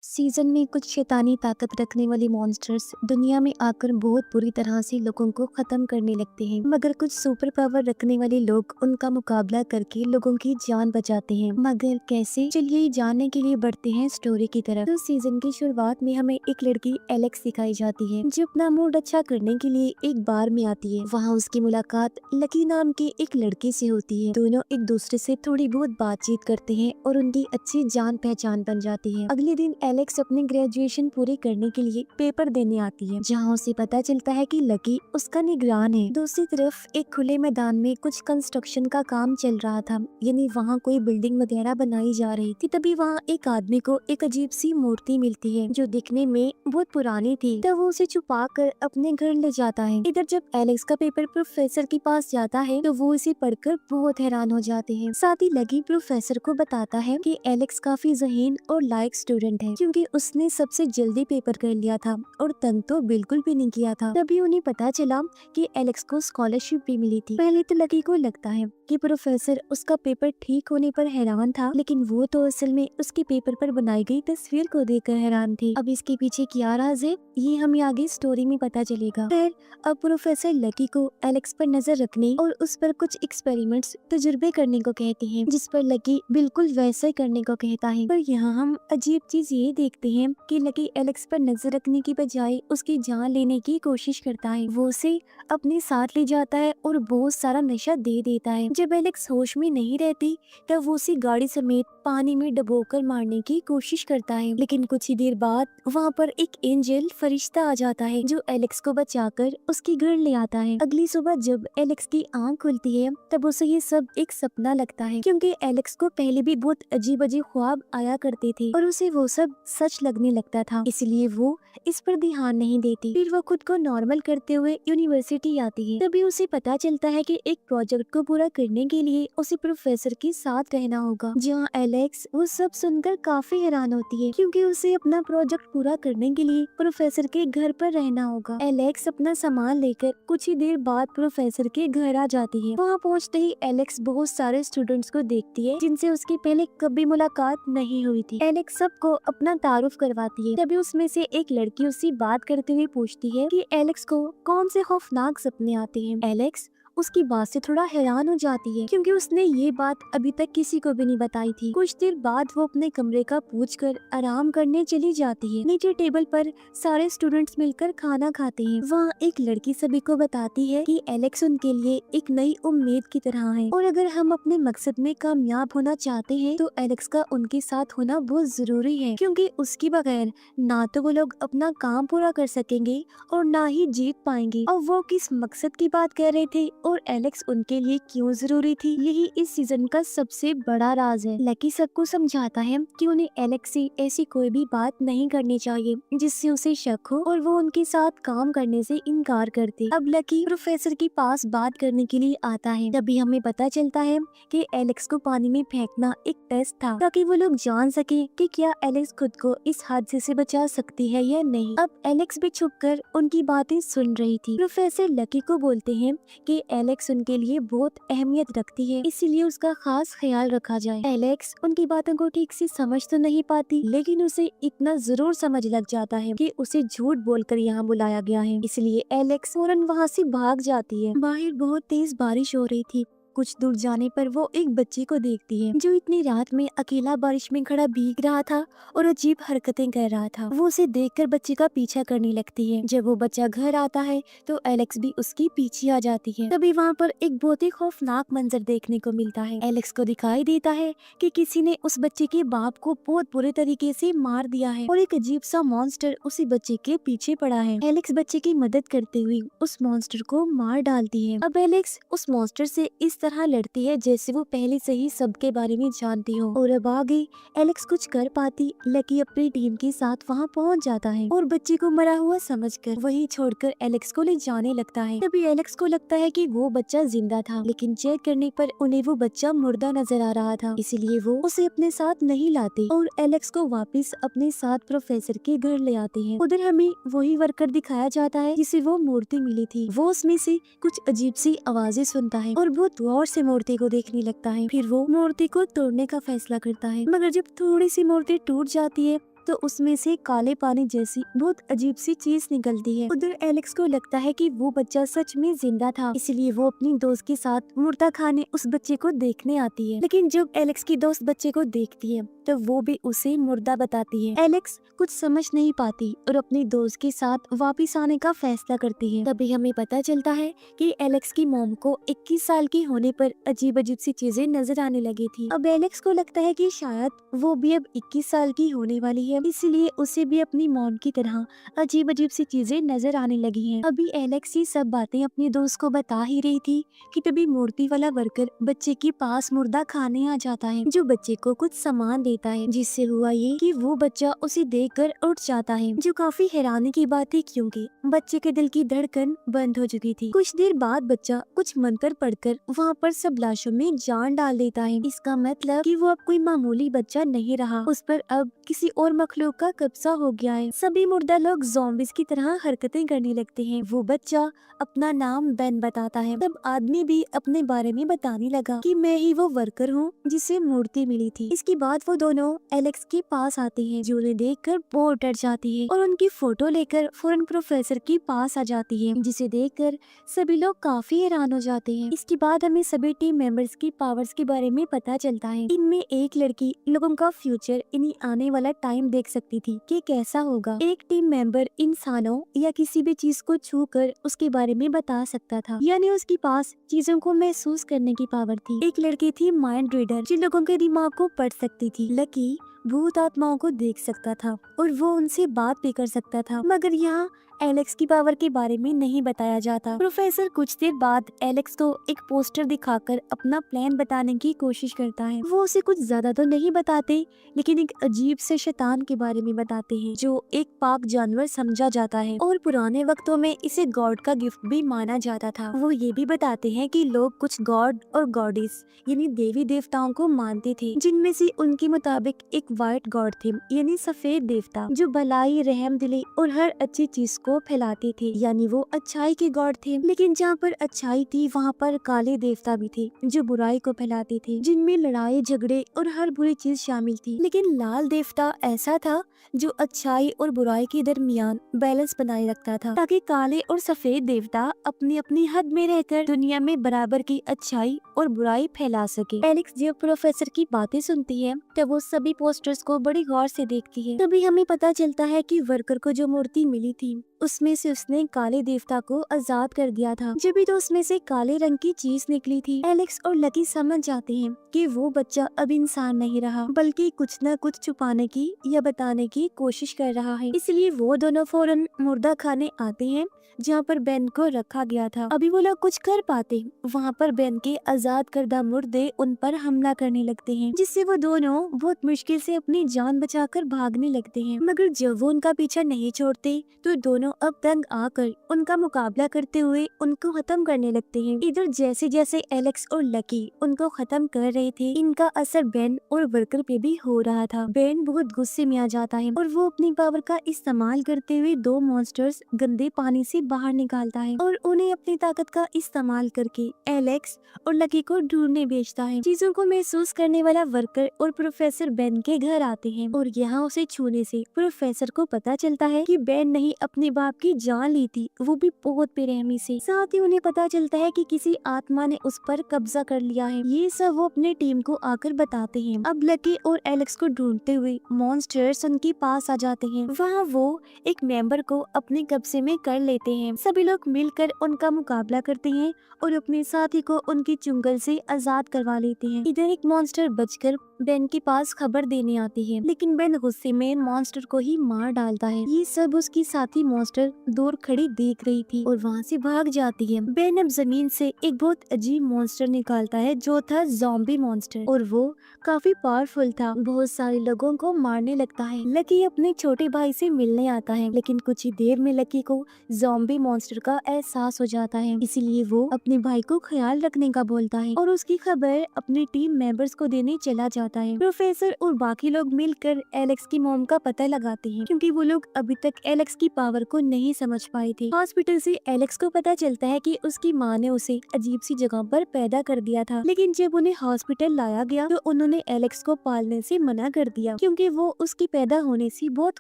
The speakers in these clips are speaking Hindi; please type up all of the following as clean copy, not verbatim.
सीजन में कुछ शैतानी ताकत रखने वाले मॉन्स्टर्स दुनिया में आकर बहुत बुरी तरह से लोगों को खत्म करने लगते हैं, मगर कुछ सुपर पावर रखने वाले लोग उनका मुकाबला करके लोगों की जान बचाते हैं। मगर कैसे, चलिए जानने के लिए बढ़ते हैं स्टोरी की तरफ। तो सीजन की शुरुआत में हमें एक लड़की एलेक्स दिखाई जाती है, जो अपना मूड अच्छा करने के लिए एक बार में आती है। वहाँ उसकी मुलाकात लकी नाम के एक लड़के से होती है। दोनों एक दूसरे से थोड़ी बहुत बातचीत करते हैं और उनकी अच्छी जान पहचान बन जाती है। अगले दिन एलेक्स अपनी ग्रेजुएशन पूरी करने के लिए पेपर देने आती है, जहाँ उसे पता चलता है कि लकी उसका निगरान है। दूसरी तरफ एक खुले मैदान में कुछ कंस्ट्रक्शन का काम चल रहा था, यानी वहाँ कोई बिल्डिंग वगैरह बनाई जा रही थी। तभी वहाँ एक आदमी को एक अजीब सी मूर्ति मिलती है, जो दिखने में बहुत पुरानी थी। तब वो उसे छुपा कर अपने घर ले जाता है। इधर जब एलेक्स का पेपर प्रोफेसर के पास जाता है, तो वो इसे पढ़कर बहुत हैरान हो जाते हैं। साथ ही लकी प्रोफेसर को बताता है कि एलेक्स काफी ज़हीन और लायक स्टूडेंट है, क्योंकि उसने सबसे जल्दी पेपर कर लिया था और तंग तो बिल्कुल भी नहीं किया था। तभी उन्हें पता चला कि एलेक्स को स्कॉलरशिप भी मिली थी। पहले तो लकी को लगता है कि प्रोफेसर उसका पेपर ठीक होने पर हैरान था, लेकिन वो तो असल में उसके पेपर पर बनाई गई तस्वीर को देखकर हैरान थी। अब इसके पीछे क्या राज है, ये हमें आगे स्टोरी में पता चलेगा। फिर अब प्रोफेसर लकी को एलेक्स पर नजर रखने और उस पर कुछ एक्सपेरिमेंट्स तजुर्बे करने को कहते हैं, जिस पर लकी बिल्कुल वैसे करने को कहता है। पर यहाँ हम अजीब चीज ये देखते हैं कि लकी एलेक्स पर नजर रखने की बजाय उसकी जान लेने की कोशिश करता है। वो उसे अपने साथ ले जाता है और बहुत सारा नशा दे देता है। जब एलेक्स होश में नहीं रहती, तब वो उसी गाड़ी समेत पानी में डुबोकर मारने की कोशिश करता है। लेकिन कुछ ही देर बाद वहाँ पर एक एंजल फरिश्ता आ जाता है, जो एलेक्स को बचाकर उसके घर ले आता है। अगली सुबह जब एलेक्स की आंख खुलती है, तब उसे ये सब एक सपना लगता है, क्योंकि एलेक्स को पहले भी बहुत अजीब अजीब ख्वाब आया करते थे और उसे वो सब सच लगने लगता था, इसलिए वो इस पर ध्यान नहीं देती। फिर वो खुद को नॉर्मल करते हुए यूनिवर्सिटी आती है। तभी उसे पता चलता है कि एक प्रोजेक्ट को पूरा करने के लिए उसे प्रोफेसर के साथ रहना होगा, जहाँ एलेक्स वो सब सुनकर काफी हैरान होती है, क्योंकि उसे अपना प्रोजेक्ट पूरा करने के लिए प्रोफेसर के घर पर रहना होगा। एलेक्स अपना सामान लेकर कुछ ही देर बाद प्रोफेसर के घर आ जाती है। वहाँ पहुँचते ही एलेक्स बहुत सारे स्टूडेंट्स को देखती है, जिनसे उसकी पहले कभी मुलाकात नहीं हुई थी। एलेक्स सबको अपना तारुफ करवाती है। तभी उसमें से एक लड़की उससे बात करते हुए पूछती है कि एलेक्स को कौन से खौफनाक सपने आते हैं। एलेक्स उसकी बात से थोड़ा हैरान हो जाती है, क्योंकि उसने ये बात अभी तक किसी को भी नहीं बताई थी। कुछ देर बाद वो अपने कमरे का पूछकर आराम करने चली जाती है। नीचे टेबल पर सारे स्टूडेंट्स मिलकर खाना खाते हैं। वहाँ एक लड़की सभी को बताती है कि एलेक्स उनके लिए एक नई उम्मीद की तरह है, और अगर हम अपने मकसद में कामयाब होना चाहते हैं, तो एलेक्स का उनके साथ होना बहुत जरूरी है, क्योंकि उसके बगैर ना तो वो लोग अपना काम पूरा कर सकेंगे और ना ही जीत पाएंगे। और वो किस मकसद की बात कर रहे थे और एलेक्स उनके लिए क्यों जरूरी थी, यही इस सीजन का सबसे बड़ा राज है। लकी सबको समझाता है कि उन्हें एलेक्स से ऐसी कोई भी बात नहीं करनी चाहिए जिससे उसे शक हो और वो उनके साथ काम करने से इनकार करते। अब लकी प्रोफेसर के पास बात करने के लिए आता है। तभी हमें पता चलता है कि एलेक्स को पानी में फेंकना एक टेस्ट था, ताकि वो लोग जान सके कि क्या एलेक्स खुद को इस हादसे से बचा सकती है या नहीं। अब एलेक्स भी छुपकर उनकी बातें सुन रही थी। प्रोफेसर लकी को बोलते हैं कि एलेक्स उनके लिए बहुत अहमियत रखती है, इसीलिए उसका खास ख्याल रखा जाए। एलेक्स उनकी बातों को ठीक से समझ तो नहीं पाती, लेकिन उसे इतना जरूर समझ लग जाता है कि उसे झूठ बोलकर यहाँ बुलाया गया है, इसलिए एलेक्स फौरन वहाँ से भाग जाती है। बाहर बहुत तेज बारिश हो रही थी। कुछ दूर जाने पर वो एक बच्चे को देखती है, जो इतनी रात में अकेला बारिश में खड़ा भीग रहा था और अजीब हरकतें कर रहा था। वो उसे देखकर बच्चे का पीछा करने लगती है। जब वो बच्चा घर आता है, तो एलेक्स भी उसके पीछे आ जाती है। तभी वहाँ पर एक बहुत ही खौफनाक मंजर देखने को मिलता है। एलेक्स को दिखाई देता है कि किसी ने उस बच्चे के बाप को बहुत बुरे तरीके से मार दिया है और एक अजीब सा मॉन्स्टर उसी बच्चे के पीछे पड़ा है। एलेक्स बच्चे की मदद करते हुए उस मॉन्स्टर को मार डालती है। अब एलेक्स उस मॉन्स्टर से इस तरह लड़ती है जैसे वो पहले से ही सबके बारे में जानती हो, और अब आगे एलेक्स कुछ कर पाती, लकी अपनी टीम के साथ वहाँ पहुँच जाता है और बच्चे को मरा हुआ समझकर वहीं छोड़कर एलेक्स को ले जाने लगता है। तभी एलेक्स को लगता है कि वो बच्चा जिंदा था, लेकिन चेक करने पर उन्हें वो बच्चा मुर्दा नजर आ रहा था, इसलिए वो उसे अपने साथ नहीं लाते और एलेक्स को वापस अपने साथ प्रोफेसर के घर ले आते हैं। उधर हमें वही वर्कर दिखाया जाता है जिसे वो मूर्ति मिली थी। वो उसमें से कुछ अजीब सी आवाजें सुनता है और बहुत गौर से मूर्ति को देखने लगता है। फिर वो मूर्ति को तोड़ने का फैसला करता है, मगर जब थोड़ी सी मूर्ति टूट जाती है, तो उसमें से काले पानी जैसी बहुत अजीब सी चीज निकलती है। उधर एलेक्स को लगता है कि वो बच्चा सच में जिंदा था, इसलिए वो अपनी दोस्त के साथ मुर्दा खाने उस बच्चे को देखने आती है। लेकिन जब एलेक्स की दोस्त बच्चे को देखती है तो वो भी उसे मुर्दा बताती है। एलेक्स कुछ समझ नहीं पाती और अपनी दोस्त के साथ वापिस आने का फैसला करती है। तभी हमें पता चलता है कि एलेक्स की मॉम को 21 साल की होने पर अजीब अजीब सी चीजें नजर आने लगी थी। अब एलेक्स को लगता है कि शायद वो भी अब 21 साल की होने वाली है, इसलिए उसे भी अपनी मॉम की तरह अजीब अजीब सी चीजें नजर आने लगी हैं। अभी एलेक्स ये सब बातें अपनी दोस्त को बता ही रही थी कि तभी मूर्ति वाला वर्कर बच्चे के पास मुर्दा खाने आ जाता है, जो बच्चे को कुछ सामान देता है, जिससे हुआ ये कि वो बच्चा उसे देखकर उठ जाता है, जो काफी हैरानी की बात है क्योंकि बच्चे के दिल की धड़कन बंद हो चुकी थी। कुछ देर बाद बच्चा कुछ मंत्र पढ़कर वहाँ पर सब लाशों में जान डाल देता है। इसका मतलब कि वो अब कोई मामूली बच्चा नहीं रहा, उस पर अब किसी और मखलूक का कब्जा हो गया है। सभी मुर्दा लोग ज़ॉम्बीज़ की तरह हरकतें करने लगते हैं। वो बच्चा अपना नाम बेन बताता है। तब आदमी भी अपने बारे में बताने लगा कि मैं ही वो वर्कर हूँ जिसे मूर्ति मिली थी। इसके बाद वो दोनों एलेक्स के पास आते हैं, जो उन्हें देखकर बहुत डर जाती है और उनकी फोटो लेकर फौरन प्रोफेसर के पास आ जाती है, जिसे देखकर सभी लोग काफी हैरान हो जाते हैं। इसके बाद हमें सभी टीम मेंबर्स की पावर्स के बारे में पता चलता है। इनमें एक लड़की लोगों का फ्यूचर इन्हीं आने वाला टाइम देख सकती थी कि कैसा होगा। एक टीम मेंबर इंसानों या किसी भी चीज को छू कर उसके बारे में बता सकता था, यानी उसके पास चीजों को महसूस करने की पावर थी। एक लड़की थी माइंड रीडर, जो लोगों के दिमाग को पढ़ सकती थी। लकी भूत आत्माओं को देख सकता था और वो उनसे बात भी कर सकता था, मगर यहाँ एलेक्स की पावर के बारे में नहीं बताया जाता। प्रोफेसर कुछ देर बाद एलेक्स को एक पोस्टर दिखाकर अपना प्लान बताने की कोशिश करता है। वो उसे कुछ ज्यादा तो नहीं बताते, लेकिन एक अजीब से शैतान के बारे में बताते हैं, जो एक पाक जानवर समझा जाता है और पुराने वक्तों में इसे गॉड का गिफ्ट भी माना जाता था। वो ये भी बताते हैं कि लोग कुछ गॉड और गॉडेस यानी देवी देवताओं को मानते थे, जिनमें से उनके मुताबिक एक व्हाइट गॉड थे यानी सफेद देवता, जो भलाई, रहम दिली और हर अच्छी चीज को फैलाते थे, यानी वो अच्छाई के गॉड थे। लेकिन जहाँ पर अच्छाई थी वहाँ पर काले देवता भी थे, जो बुराई को फैलाते थे, जिनमें लड़ाई, झगड़े और हर बुरी चीज शामिल थी। लेकिन लाल देवता ऐसा था जो अच्छाई और बुराई के दरमियान बैलेंस बनाए रखता था, ताकि काले और सफेद देवता अपनी अपनी हद में रहकर दुनिया में बराबर की अच्छाई और बुराई फैला सके। एलेक्स जब प्रोफेसर की बातें सुनती है तब वो सभी पोस्टर्स को बड़ी गौर से देखती है। तभी हमें पता चलता है कि वर्कर को जो मूर्ति मिली थी उसमें से उसने काले देवता को आजाद कर दिया था। जब भी तो उसमें से काले रंग की चीज निकली थी। एलेक्स और लकी समझ जाते हैं कि वो बच्चा अब इंसान नहीं रहा, बल्कि कुछ न कुछ छुपाने की या बताने की कोशिश कर रहा है। इसलिए वो दोनों फौरन मुर्दा खाने आते हैं जहाँ पर बेन को रखा गया था। अभी वो लोग कुछ कर पाते, वहाँ पर बेन के आजाद करदा मुर्दे उन पर हमला करने लगते हैं, जिससे वो दोनों बहुत मुश्किल से अपनी जान बचाकर भागने लगते हैं। मगर जब वो उनका पीछा नहीं छोड़ते तो दोनों अब तंग आकर उनका मुकाबला करते हुए उनको खत्म करने लगते हैं। इधर जैसे जैसे एलेक्स और लकी उनको खत्म कर रहे थे, इनका असर बेन और वर्कर पे भी हो रहा था। बेन बहुत गुस्से में आ जाता है और वो अपनी पावर का इस्तेमाल करते हुए दो मॉन्स्टर्स गंदे पानी से बाहर निकालता है और उन्हें अपनी ताकत का इस्तेमाल करके एलेक्स और लकी को ढूंढने भेजता है। चीजों को महसूस करने वाला वर्कर और प्रोफेसर बेन के घर आते हैं और यहाँ उसे छूने से प्रोफेसर को पता चलता है कि बेन नहीं अपने बाप की जान ली थी, वो भी बहुत बेरहमी से। साथ ही उन्हें पता चलता है कि किसी आत्मा ने उस पर कब्जा कर लिया है। ये सब वो अपने टीम को आकर बताते हैं। अब लकी और एलेक्स को ढूंढते हुए मॉन्स्टर्स उनके पास आ जाते हैं। वहाँ वो एक मेंबर को अपने कब्जे में कर लेते हैं। सभी लोग मिलकर उनका मुकाबला करते हैं और अपने साथी को उनकी चुंगल से आजाद करवा लेते हैं। इधर एक मॉन्स्टर बचकर बेन के पास खबर देने आती है, लेकिन बेन गुस्से में मॉन्स्टर को ही मार डालता है। ये सब उसकी साथी मॉन्स्टर दूर खड़ी देख रही थी और वहाँ से भाग जाती है। बेन अब जमीन से एक बहुत अजीब मॉन्स्टर निकालता है, जो था ज़ॉम्बी मॉन्स्टर, और वो काफी पावरफुल था। बहुत सारे लोगों को मारने लगता है। लकी अपने छोटे भाई से मिलने आता है, लेकिन कुछ ही देर में लकी को ज़ॉम्बी मॉन्स्टर का एहसास हो जाता है, इसीलिए वो अपने भाई को ख्याल रखने का बोलता है और उसकी खबर अपनी टीम मेंबर्स को देने चला जाता जाता है। प्रोफेसर और बाकी लोग मिलकर एलेक्स की मॉम का पता लगाते हैं, क्योंकि वो लोग अभी तक एलेक्स की पावर को नहीं समझ पाए थे। हॉस्पिटल से एलेक्स को पता चलता है कि उसकी माँ ने उसे अजीब सी जगह पर पैदा कर दिया था, लेकिन जब उन्हें हॉस्पिटल लाया गया तो उन्होंने एलेक्स को पालने से मना कर दिया, क्योंकि वो उसकी पैदा होने से बहुत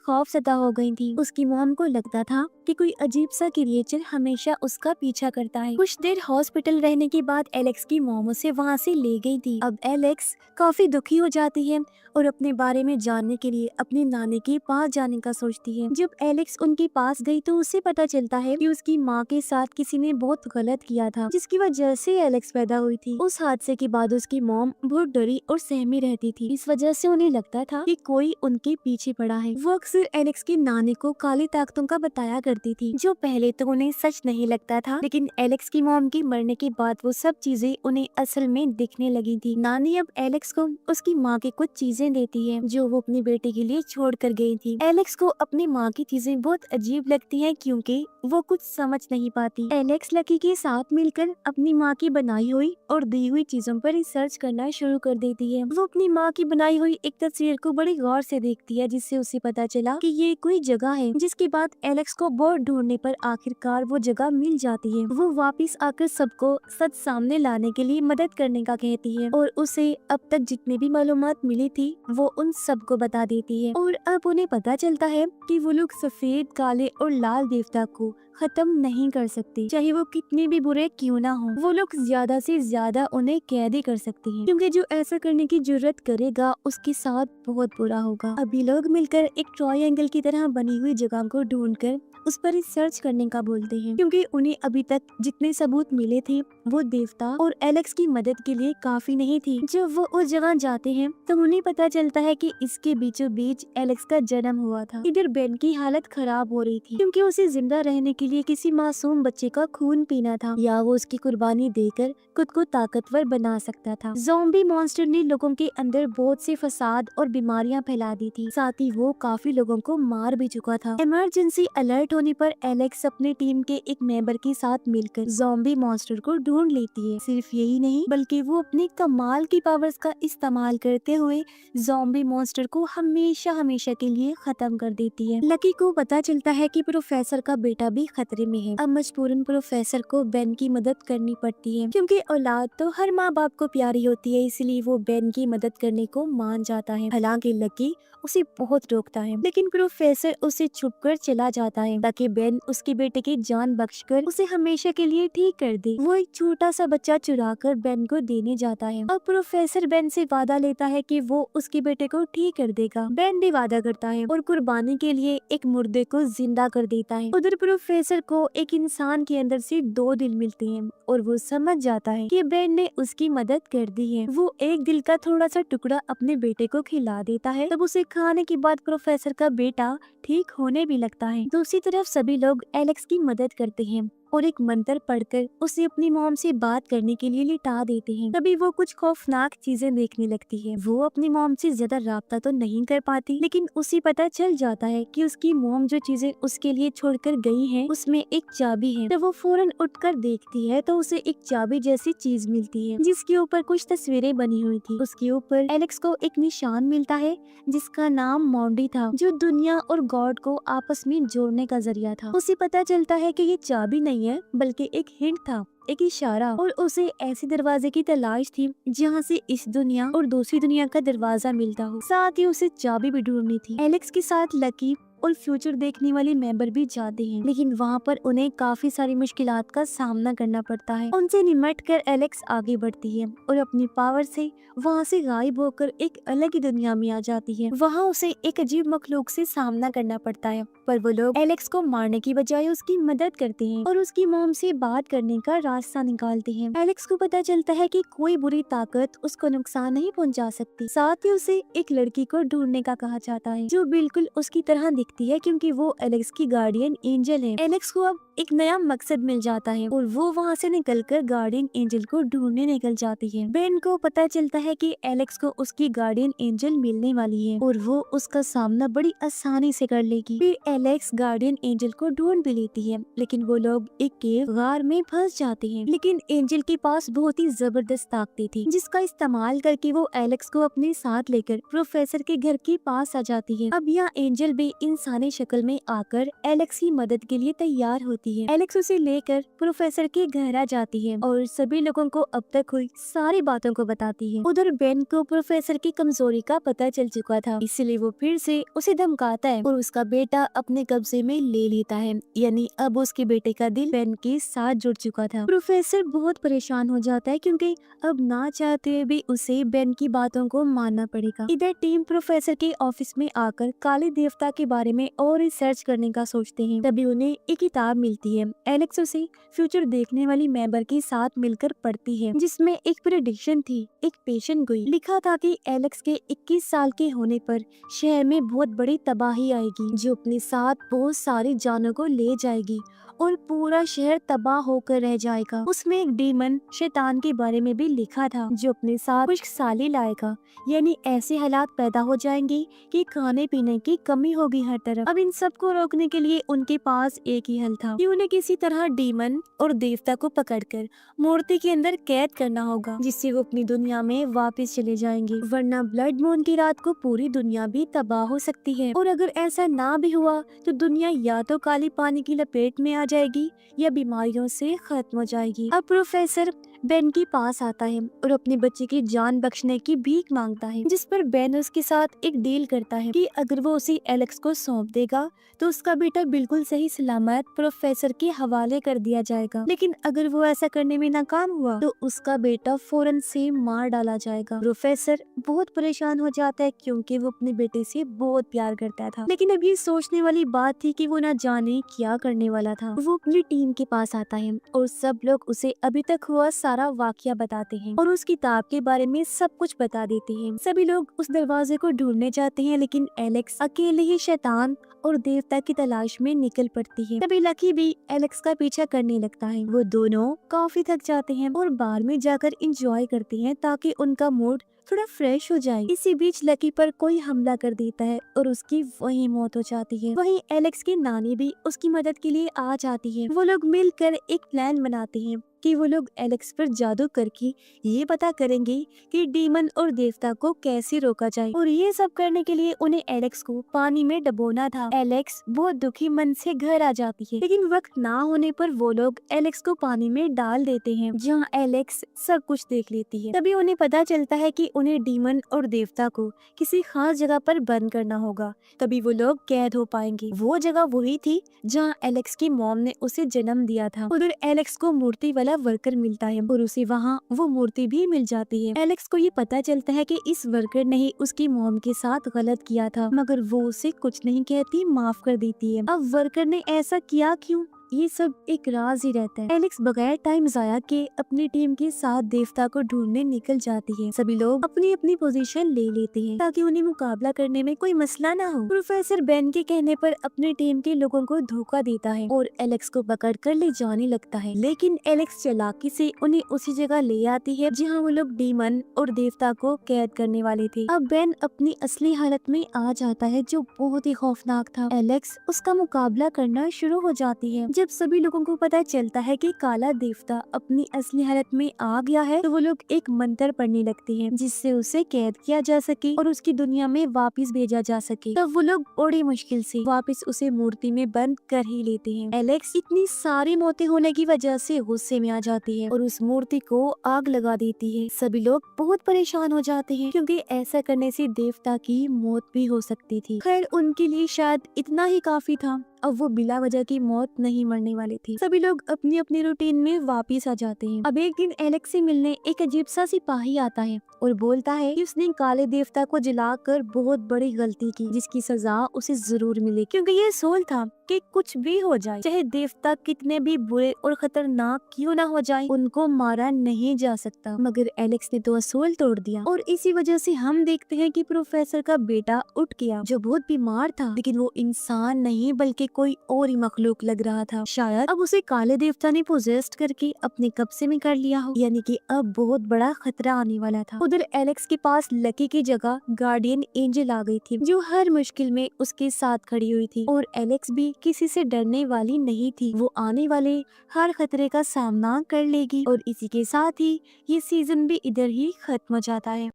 खौफजदा हो गई थी। उसकी मॉम को लगता था कि कोई अजीब सा क्रिएचर हमेशा उसका पीछा करता है। कुछ देर हॉस्पिटल रहने के बाद एलेक्स की मॉम उसे वहाँ से ले गई थी। अब एलेक्स काफी दुखी हो जाती है और अपने बारे में जानने के लिए अपनी नानी के पास जाने का सोचती है। जब एलेक्स उनके पास गई तो उसे पता चलता है कि उसकी माँ के साथ किसी ने बहुत गलत किया था, जिसकी वजह से एलेक्स पैदा हुई थी। उस हादसे के बाद उसकी मॉम बहुत डरी और सहमी रहती थी। इस वजह से उन्हें लगता था कि कोई उनके पीछे पड़ा है। वो अक्सर एलेक्स की नानी को काली ताकतों का बताया करती थी, जो पहले तो उन्हें सच नहीं लगता था, लेकिन एलेक्स की मॉम के मरने के बाद वो सब चीजें उन्हें असल में दिखने लगी थी। नानी अब एलेक्स को उसकी माँ की कुछ चीजें देती है जो वो अपनी बेटे के लिए छोड़ कर गई थी। एलेक्स को अपनी माँ की चीजें बहुत अजीब लगती है, क्योंकि वो कुछ समझ नहीं पाती। एलेक्स लकी के साथ मिलकर अपनी माँ की बनाई हुई और दी हुई चीजों पर रिसर्च करना शुरू कर देती है। वो अपनी माँ की बनाई हुई एक तस्वीर को बड़ी गौर से देखती है, जिससे उसे पता चला कि ये कोई जगह है। जिसके बाद एलेक्स को बहुत ढूंढने पर आखिरकार वो जगह मिल जाती है। वो वापस आकर सबको सच सामने लाने के लिए मदद करने का कहती है और उसे अब तक जितनी भी मालूमात मिली थी वो उन सबको बता देती है। और अब उन्हें पता चलता है कि वो लोग सफेद, काले और लाल देवता को खत्म नहीं कर सकते, चाहे वो कितने भी बुरे क्यों ना हो। वो लोग ज्यादा से ज्यादा उन्हें कैदी कर सकते हैं, क्योंकि जो ऐसा करने की जरूरत करेगा उसके साथ बहुत बुरा होगा। अभी लोग मिलकर एक ट्रायंगल की तरह बनी हुई जगह को ढूंढकर उस पर रिसर्च करने का बोलते हैं, क्योंकि उन्हें अभी तक जितने सबूत मिले थे वो देवता और एलेक्स की मदद के लिए काफी नहीं थी। जब वो उस जगह जाते हैं तो उन्हें पता चलता है कि इसके बीचों बीच एलेक्स का जन्म हुआ था। इधर बेन की हालत खराब हो रही थी, क्योंकि उसे जिंदा रहने के लिए किसी मासूम बच्चे का खून पीना था, या वो उसकी कुर्बानी देकर खुद को ताकतवर बना सकता था। ज़ॉम्बी मॉन्स्टर ने लोगों के अंदर बहुत से फसाद और बीमारियां फैला दी थी, साथ ही वो काफी लोगों को मार भी चुका था। इमरजेंसी अलर्ट होने पर एलेक्स अपने टीम के एक मेंबर के साथ मिलकर ज़ॉम्बी मॉन्स्टर को ढूंढ लेती है। सिर्फ यही नहीं, बल्कि वो अपने कमाल की पावर्स का इस्तेमाल करते हुए ज़ॉम्बी मॉन्स्टर को हमेशा हमेशा के लिए खत्म कर देती है। लकी को पता चलता है कि प्रोफेसर का बेटा भी खतरे में है। अब मजबूरन प्रोफेसर को बेन की मदद करनी पड़ती है, क्योंकि औलाद तो हर माँ बाप को प्यारी होती है, इसलिए वो बेन की मदद करने को मान जाता है। हालांकि लकी उसे बहुत रोकता है, लेकिन प्रोफेसर उसे छुपकर चला जाता है ताकि बेन उसके बेटे की जान बख्शकर उसे हमेशा के लिए ठीक कर दे। वो एक छोटा सा बच्चा चुराकर बेन को देने जाता है। अब प्रोफेसर बेन से वादा लेता है कि वो उसके बेटे को ठीक कर देगा। बेन भी वादा करता है और कुर्बानी के लिए एक मुर्दे को जिंदा कर देता है। उधर प्रोफेसर को एक इंसान के अंदर से 2 दिल मिलते हैं और वो समझ जाता है कि बेन ने उसकी मदद कर दी है। वो एक दिल का थोड़ा सा टुकड़ा अपने बेटे को खिला देता है। तब उसे खाने के बाद प्रोफेसर का बेटा ठीक होने भी लगता है। दूसरी तरफ सभी लोग एलेक्स की मदद करते हैं और एक मंत्र पढ़कर उसे अपनी मॉम से बात करने के लिए लिटा देते हैं। तभी वो कुछ खौफनाक चीजें देखने लगती है। वो अपनी मॉम से ज्यादा राब्ता तो नहीं कर पाती, लेकिन उसे पता चल जाता है कि उसकी मॉम जो चीजें उसके लिए छोड़कर गई है उसमें एक चाबी है। जब वो फौरन उठकर देखती है तो उसे एक चाबी जैसी चीज मिलती है, जिसके ऊपर कुछ तस्वीरें बनी हुई थी। उसके ऊपर एलेक्स को एक निशान मिलता है जिसका नाम मॉन्डी था, जो दुनिया और गॉड को आपस में जोड़ने का जरिया था। उसे पता चलता है कि ये चाबी नहीं है, बल्कि एक हिंट था, एक इशारा, और उसे ऐसे दरवाजे की तलाश थी जहाँ से इस दुनिया और दूसरी दुनिया का दरवाजा मिलता हो। साथ ही उसे चाबी भी ढूंढनी थी। एलेक्स के साथ लकी और फ्यूचर देखने वाले मेंबर भी जाते हैं, लेकिन वहाँ पर उन्हें काफी सारी मुश्किलात का सामना करना पड़ता है। उनसे निमट कर एलेक्स आगे बढ़ती है और अपनी पावर से वहाँ से गायब होकर एक अलग ही दुनिया में आ जाती है। वहाँ उसे एक अजीब मखलूक से सामना करना पड़ता है, पर वो लोग एलेक्स को मारने की बजाय उसकी मदद करते हैं और उसकी मॉम से बात करने का रास्ता निकालते हैं। एलेक्स को पता चलता है कि कोई बुरी ताकत उसको नुकसान नहीं पहुंचा सकती। साथ ही उसे एक लड़की को ढूंढने का कहा जाता है जो बिल्कुल उसकी तरह दिखती है, क्योंकि वो एलेक्स की गार्डियन एंजल है। एलेक्स को अब एक नया मकसद मिल जाता है और वो वहाँ से निकलकर गार्डियन एंजल को ढूंढने निकल जाती है। बेन को पता चलता है कि एलेक्स को उसकी गार्डियन एंजल मिलने वाली है और वो उसका सामना बड़ी आसानी से कर लेगी। फिर एलेक्स गार्डियन एंजल को ढूंढ भी लेती है, लेकिन वो लोग एक केव गार में फंस जाते हैं। लेकिन एंजल के पास बहुत ही जबरदस्त ताकतें थी, जिसका इस्तेमाल करके वो एलेक्स को अपने साथ लेकर प्रोफेसर के घर के पास आ जाती है। अब यहाँ एंजल भी इंसानी शक्ल में आकर एलेक्स की मदद के लिए तैयार होती है। एलेक्स उसे लेकर प्रोफेसर के घर आ जाती है और सभी लोगों को अब तक हुई सारी बातों को बताती है। उधर बेन को प्रोफेसर की कमजोरी का पता चल चुका था, इसलिए वो फिर से उसे धमकाता है और उसका बेटा अपने कब्जे में ले लेता है। यानी अब उसके बेटे का दिल बेन के साथ जुड़ चुका था। प्रोफेसर बहुत परेशान हो जाता है क्योंकि अब ना चाहते हुए भी उसे बेन की बातों को मानना पड़ेगा। इधर टीम प्रोफेसर के ऑफिस में आकर काले देवता के बारे में और रिसर्च करने का सोचते हैं। तभी उन्हें एक किताब मिलती है। एलेक्स उसे फ्यूचर देखने वाली मेंबर के साथ मिलकर पढ़ती है, जिसमें एक प्रेडिक्शन थी। एक पेशेंट गोई लिखा था कि एलेक्स के 21 साल के होने पर शहर में बहुत बड़ी तबाही आएगी, जो अपने साथ बहुत सारी जानों को ले जाएगी और पूरा शहर तबाह होकर रह जाएगा। उसमें एक डीमन शैतान के बारे में भी लिखा था, जो अपने साथ खुशहाली लाएगा। यानी ऐसे हालात पैदा हो जाएंगे कि खाने पीने की कमी होगी हर तरफ। अब इन सब को रोकने के लिए उनके पास एक ही हल था कि उन्हें किसी तरह डीमन और देवता को पकड़कर मूर्ति के अंदर कैद करना होगा, जिससे वो अपनी दुनिया में वापस चले जाएंगे। वरना ब्लड मून की रात को पूरी दुनिया भी तबाह हो सकती है, और अगर ऐसा ना भी हुआ तो दुनिया या तो काली पानी की लपेट में आ जाएगी या बीमारियों से खत्म हो जाएगी। अब प्रोफेसर बेन के पास आता है और अपने बच्चे की जान बख्शने की भीख मांगता है, जिस पर बेन उसके साथ एक डील करता है कि अगर वो उसे एलेक्स को सौंप देगा तो उसका बेटा बिल्कुल सही सलामत प्रोफेसर के हवाले कर दिया जाएगा। लेकिन अगर वो ऐसा करने में नाकाम हुआ तो उसका बेटा फौरन से मार डाला जाएगा। प्रोफेसर बहुत परेशान हो जाता है क्योंकि वो अपने बेटे से बहुत प्यार करता था, लेकिन अब ये सोचने वाली बात थी कि वो ना जाने क्या करने वाला था। वो अपनी टीम के पास आता है और सब लोग उसे अभी तक हुआ सारा वाकया बताते हैं और उस किताब के बारे में सब कुछ बता देते हैं। सभी लोग उस दरवाजे को ढूंढने जाते हैं, लेकिन एलेक्स अकेले ही शैतान और देवता की तलाश में निकल पड़ती है। तभी लकी भी एलेक्स का पीछा करने लगता है। वो दोनों काफी थक जाते हैं और बार में जाकर एंजॉय करते हैं ताकि उनका मूड थोड़ा फ्रेश हो जाए। इसी बीच लकी पर कोई हमला कर देता है और उसकी वही मौत हो जाती है। वहीं एलेक्स की नानी भी उसकी मदद के लिए आ जाती है। वो लोग मिलकर एक प्लान बनाते हैं कि वो लोग एलेक्स पर जादू करके ये पता करेंगे कि डीमन और देवता को कैसे रोका जाए, और ये सब करने के लिए उन्हें एलेक्स को पानी में डुबोना था। एलेक्स बहुत दुखी मन से घर आ जाती है, लेकिन वक्त ना होने पर वो लोग एलेक्स को पानी में डाल देते हैं, जहाँ एलेक्स सब कुछ देख लेती है। तभी उन्हें पता चलता है कि उन्हें डीमन और देवता को किसी खास जगह पर बंद करना होगा, तभी वो लोग कैद हो पाएंगे। वो जगह वही थी जहाँ एलेक्स की मॉम ने उसे जन्म दिया था। उधर एलेक्स को मूर्ति वाला वर्कर मिलता है और उसे वहाँ वो मूर्ति भी मिल जाती है। एलेक्स को ये पता चलता है कि इस वर्कर ने ही उसकी मॉम के साथ गलत किया था, मगर वो उसे कुछ नहीं कहती, माफ कर देती है। अब वर्कर ने ऐसा किया क्यों, ये सब एक राज ही रहता है। एलेक्स बगैर टाइम जाया के अपनी टीम के साथ देवता को ढूंढने निकल जाती है। सभी लोग अपनी अपनी पोजीशन ले लेते हैं ताकि उन्हें मुकाबला करने में कोई मसला ना हो। प्रोफेसर बेन के कहने पर अपनी टीम के लोगों को धोखा देता है और एलेक्स को पकड़ कर ले जाने लगता है, लेकिन एलेक्स चालाकी से उन्हें उसी जगह ले आती है जहाँ वो लोग डीमन और देवता को कैद करने वाले थे। अब बेन अपनी असली हालत में आ जाता है, जो बहुत ही खौफनाक था। एलेक्स उसका मुकाबला करना शुरू हो जाती है। जब सभी लोगों को पता चलता है कि काला देवता अपनी असली हालत में आ गया है, तो वो लोग एक मंत्र पढ़ने लगते हैं जिससे उसे कैद किया जा सके और उसकी दुनिया में वापस भेजा जा सके। तब वो लोग बड़ी मुश्किल से वापस उसे मूर्ति में बंद कर ही लेते हैं। एलेक्स इतनी सारी मौतें होने की वजह से गुस्से में आ जाती है और उस मूर्ति को आग लगा देती है। सभी लोग बहुत परेशान हो जाते हैं क्योंकि ऐसा करने से देवता की मौत भी हो सकती थी। खैर उनके लिए शायद इतना ही काफी था, अब वो बिला वजह की मौत नहीं मरने वाली थी। सभी लोग अपनी अपनी रूटीन में वापस आ जाते हैं। अब एक दिन एलेक्स से मिलने एक अजीब सा सिपाही आता है और बोलता है कि उसने काले देवता को जलाकर बहुत बड़ी गलती की, जिसकी सजा उसे जरूर मिले, क्योंकि ये सोल था कि कुछ भी हो जाए, चाहे देवता कितने भी बुरे और खतरनाक क्यों ना हो जाए, उनको मारा नहीं जा सकता। मगर एलेक्स ने तो असूल तोड़ दिया और इसी वजह से हम देखते हैं कि प्रोफेसर का बेटा उठ गया, जो बहुत बीमार था, लेकिन वो इंसान नहीं बल्कि कोई और ही मखलूक लग रहा था। शायद अब उसे काले देवता ने पोजेस्ट करके अपने कब्जे में कर लिया हो, यानी कि अब बहुत बड़ा खतरा आने वाला था। उधर एलेक्स के पास लकी की जगह गार्डियन एंजल आ गई थी, जो हर मुश्किल में उसके साथ खड़ी हुई थी। और एलेक्स भी किसी से डरने वाली नहीं थी, वो आने वाले हर खतरे का सामना कर लेगी। और इसी के साथ ही ये सीजन भी इधर ही खत्म हो जाता है।